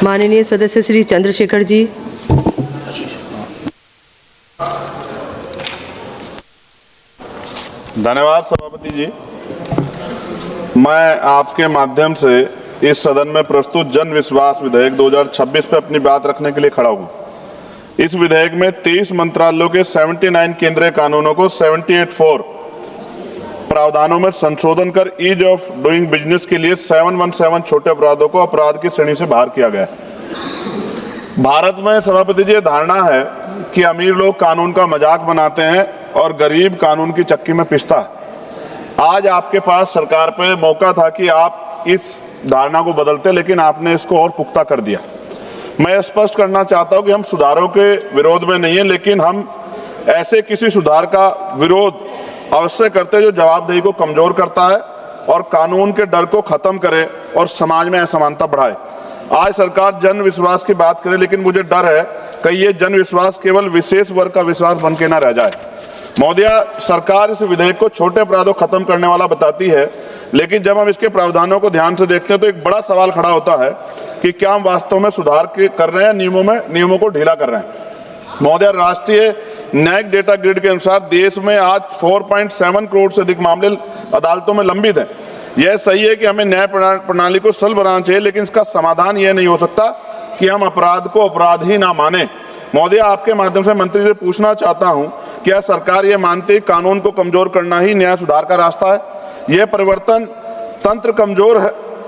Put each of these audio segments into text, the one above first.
माननीय सदस्य श्री चंद्रशेखर जी। धन्यवाद सभापति जी। मैं आपके माध्यम से इस सदन में प्रस्तुत जन विश्वास विधेयक 2026 पे अपनी बात रखने के लिए खड़ा हूँ। इस विधेयक में 23 मंत्रालयों के 79 केंद्रीय कानूनों को 78(4) प्रावधानों में संशोधन कर ईज ऑफ डूइंग बिजनेस के लिए 717 छोटे अपराधों को अपराध की श्रेणी से बाहर किया गया है। भारत में सभापति जी ये धारणा है कि अमीर लोग कानून का मजाक बनाते हैं और गरीब कानून की चक्की में पिसता है। आज आपके पास सरकार पे मौका था कि आप इस धारणा को बदलते, लेकिन आपने इसको और पुख्ता कर दिया। मैं स्पष्ट करना चाहता हूं कि हम सुधारों के विरोध में नहीं है, लेकिन हम ऐसे किसी सुधार का विरोध अवश्य करते जो जवाबदेही को कमजोर करता है और कानून के डर को खत्म करे और समाज में असमानता बढ़ाए। आज सरकार जन विश्वास की बात करे, लेकिन मुझे डर है कि ये जन विश्वास केवल विशेष वर्ग का विश्वास बन के ना रह जाए। महोदया, सरकार इस विधेयक को छोटे अपराधों खत्म करने वाला बताती है, लेकिन जब हम इसके प्रावधानों को ध्यान से देखते हैं तो एक बड़ा सवाल खड़ा होता है कि क्या हम वास्तव में सुधार कर रहे हैं, नियमों को ढीला कर रहे हैं। महोदया, राष्ट्रीय न्यायिक डेटा ग्रिड के अनुसार देश में आज 4.7 करोड़ से अधिक मामले अदालतों में लंबित हैं। यह सही है कि हमें न्याय प्रणाली को सरल बनाना चाहिए, लेकिन इसका समाधान यह नहीं हो सकता कि हम अपराध को अपराध ही ना माने। महोदया, आपके माध्यम से मंत्री से पूछना चाहता हूं, क्या सरकार ये मानती है कानून को कमजोर करना ही न्याय सुधार का रास्ता है? यह परिवर्तन तंत्र कमजोर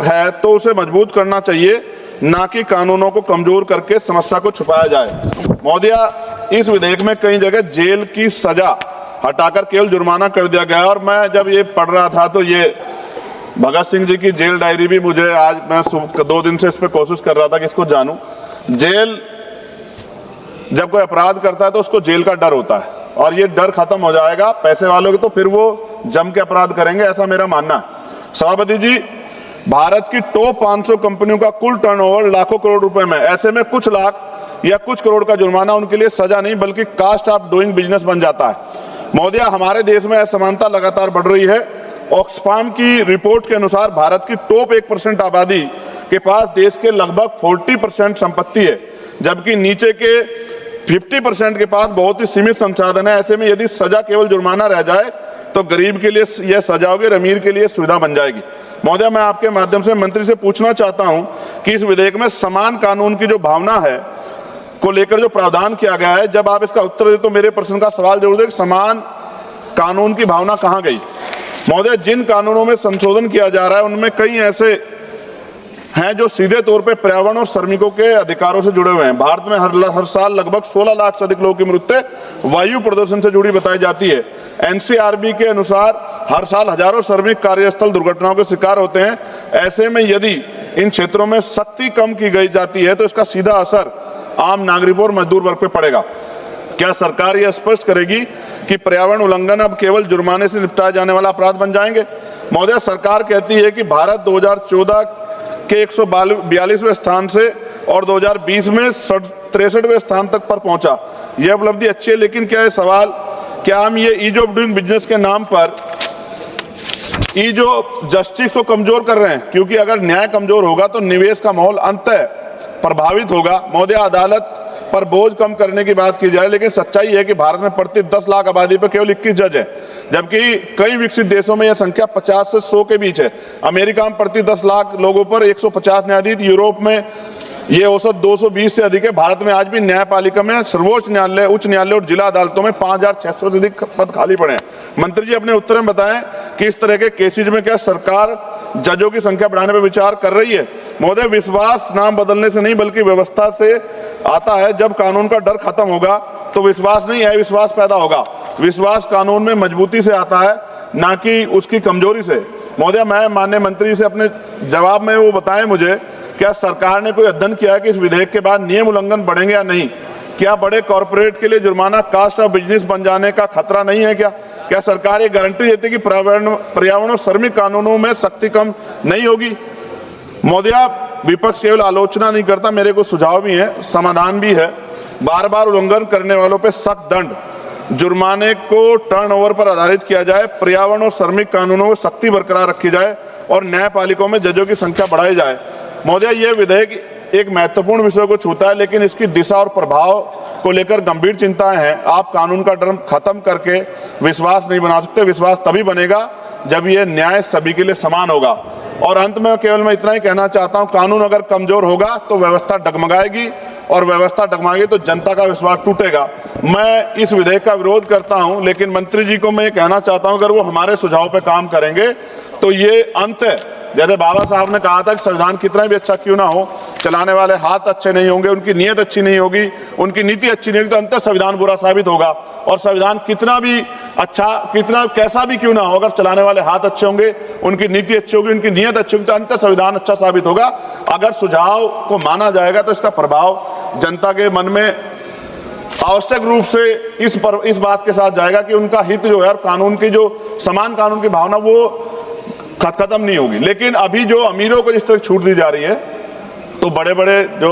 है तो उसे मजबूत करना चाहिए, ना कि कानूनों को कमजोर करके समस्या को छुपाया जाए। महोदया, इस विधेयक में कई जगह जेल की सजा हटाकर केवल जुर्माना कर दिया गया, और मैं जब ये पढ़ रहा था तो ये भगत सिंह जी की जेल डायरी भी मुझे आज, मैं 2 दिन से इस पर कोशिश कर रहा था कि इसको जानूं। जेल, जब कोई अपराध करता है तो उसको जेल का डर होता है, और ये डर खत्म हो जाएगा पैसे वालों के, तो फिर वो जम के अपराध करेंगे, ऐसा मेरा मानना है। सभापति जी, भारत की टॉप 500 कंपनियों का कुल टर्नओवर लाखों करोड़ रुपए में, ऐसे में कुछ लाख या कुछ करोड़ का जुर्माना उनके लिए सजा नहीं बल्कि कास्ट ऑफ डूइंग बिजनेस बन जाता है। महोदया, हमारे देश में असमानता लगातार बढ़ रही है। ऑक्सफाम की रिपोर्ट के अनुसार भारत की टॉप 1% आबादी के पास देश के लगभग 40% संपत्ति है, जबकि नीचे के 50% के पास बहुत ही सीमित संसाधन है। ऐसे में यदि सजा केवल जुर्माना रह जाए तो गरीब के लिए यह सजा होगी, अमीर के लिए सुविधा बन जाएगी। महोदया, मैं आपके माध्यम से मंत्री से पूछना चाहता हूं कि इस विधेयक में समान कानून की जो भावना है को लेकर जो प्रावधान किया गया है, जब आप इसका उत्तर दे तो मेरे प्रश्न का सवाल जरूर है कि समान कानून की भावना कहां गई? महोदय, जिन कानूनों में संशोधन किया जा रहा है उनमें कई ऐसे हैं जो सीधे तौर पे पर्यावरण और श्रमिकों के अधिकारों से जुड़े हुए हैं। भारत में हर साल लगभग 16 लाख से अधिक लोगों की मृत्यु वायु प्रदूषण से जुड़ी बताई जाती है। एनसीआरबी के अनुसार हर साल हजारों श्रमिक कार्यस्थल दुर्घटनाओं के शिकार होते हैं। ऐसे में यदि इन क्षेत्रों में सख्ती कम की गई जाती है तो इसका सीधा असर आम नागरिकों और मजदूर वर्ग पे पड़ेगा। क्या सरकार यह स्पष्ट करेगी कि पर्यावरण उल्लंघन अब केवल जुर्माने से निपटाए जाने वाला अपराध बन जाएंगे? महोदय, सरकार कहती है कि भारत 2014 के 142वें स्थान से और 2020 में 63वें स्थान तक पर पहुंचा। यह उपलब्धि अच्छी है, लेकिन क्या हम ये ईज ऑफ डूइंग बिजनेस के नाम पर ईज ऑफ जस्टिस को कमजोर कर रहे हैं? क्योंकि अगर न्याय कमजोर होगा तो निवेश का माहौल अंततः प्रभावित होगा। महोदय, अदालत पर बोझ कम करने की बात की जाए, लेकिन सच्चाई है कि भारत में प्रति 10 लाख आबादी पर केवल 21 जज हैं, जबकि कई विकसित देशों में यह संख्या 50 से 100 के बीच है। अमेरिका में प्रति 10 लाख लोगों पर 150 न्यायाधीश, यूरोप में ये औसत 220 से अधिक है। भारत में आज भी न्यायपालिका में सर्वोच्च न्यायालय, उच्च न्यायालय और जिला अदालतों में 5600 से अधिक पद खाली पड़े हैं। मंत्री जी, अपने उत्तर में बताएं कि इस तरह के केसेज में क्या सरकार जजों की संख्या बढ़ाने पर विचार कर रही है? महोदय, विश्वास नाम बदलने से नहीं बल्कि व्यवस्था से आता है। जब कानून का डर खत्म होगा तो विश्वास नहीं है, विश्वास पैदा होगा। विश्वास कानून में मजबूती से आता है, ना कि उसकी कमजोरी से। महोदय, मैं माननीय मंत्री से अपने जवाब में वो बताएं मुझे, क्या सरकार ने कोई अध्ययन किया है कि इस विधेयक के बाद नियम उल्लंघन बढ़ेंगे या नहीं? क्या बड़े कॉर्पोरेट के लिए जुर्माना कास्ट ऑफ बिजनेस बन जाने का खतरा नहीं है? क्या सरकार ये गारंटी देती है कि पर्यावरण और श्रमिक कानूनों में सख्ती कम नहीं होगी? महोदया, विपक्ष केवल आलोचना नहीं करता, मेरे को सुझाव भी है, समाधान भी है। बार बार उल्लंघन करने वालों पर सख्त दंड, जुर्माने को टर्नओवर पर आधारित किया जाए, पर्यावरण और श्रमिक कानूनों में सख्ती बरकरार रखी जाए और न्यायपालिकाओं में जजों की संख्या बढ़ाई जाए। महोदय, ये विधेयक एक महत्वपूर्ण विषय को छूता है, लेकिन इसकी दिशा और प्रभाव को लेकर गंभीर चिंताएं हैं। आप कानून का डर खत्म करके विश्वास नहीं बना सकते। विश्वास तभी बनेगा जब ये न्याय सभी के लिए समान होगा। और अंत में केवल मैं इतना ही कहना चाहता हूं, कानून अगर कमजोर होगा तो व्यवस्था डगमगाएगी, और व्यवस्था डगमगाएगी तो जनता का विश्वास टूटेगा। मैं इस विधेयक का विरोध करता हूं, लेकिन मंत्री जी को मैं ये कहना चाहता हूं, अगर वो हमारे सुझाव पे काम करेंगे तो ये अंत है। जैसे बाबा साहब ने कहा था कि संविधान कितना भी अच्छा क्यों ना हो, चलाने वाले हाथ अच्छे नहीं होंगे, उनकी नीयत अच्छी नहीं होगी, उनकी नीति अच्छी नहीं होगी, तो अंततः संविधान बुरा साबित होगा। और संविधान कितना भी अच्छा, कितना कैसा भी क्यों ना हो, अगर चलाने वाले हाथ अच्छे होंगे, उनकी नीति अच्छी होगी, उनकी नीयत अच्छी होगी, तो अंततः संविधान अच्छा साबित होगा। अगर सुझाव को माना जाएगा तो इसका प्रभाव जनता के मन में आवश्यक रूप से इस बात के साथ जाएगा कि उनका हित जो है, और कानून की जो समान कानून की भावना, वो खत्म नहीं होगी। लेकिन अभी जो अमीरों को जिस तरह छूट दी जा रही है, तो बड़े बड़े जो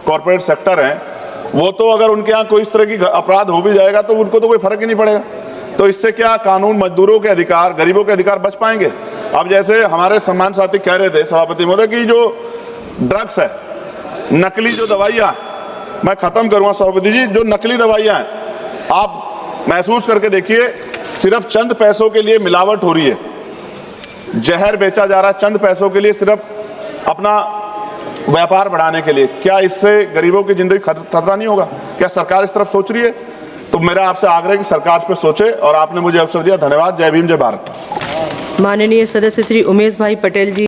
कॉर्पोरेट सेक्टर हैं, वो तो अगर उनके यहाँ कोई इस तरह की अपराध हो भी जाएगा तो उनको तो कोई फर्क ही नहीं पड़ेगा। तो इससे क्या कानून, मजदूरों के अधिकार, गरीबों के अधिकार बच पाएंगे? अब जैसे हमारे सम्मान साथी कह रहे थे, सभापति महोदय, कि जो ड्रग्स है, नकली जो दवाइयाँ, मैं खत्म करूँगा सभापति जी, जो नकली दवाइयाँ हैं, आप महसूस करके देखिए, सिर्फ चंद पैसों के लिए मिलावट हो रही है, जहर बेचा जा रहा है चंद पैसों के लिए, सिर्फ अपना व्यापार बढ़ाने के लिए। क्या इससे गरीबों की जिंदगी खतरा नहीं होगा? क्या सरकार इस तरफ सोच रही है? तो मेरा आपसे आग्रह है कि सरकार इस पर सोचे, और आपने मुझे अवसर दिया, धन्यवाद। जय भीम, जय भारत। माननीय सदस्य श्री उमेश भाई पटेल जी।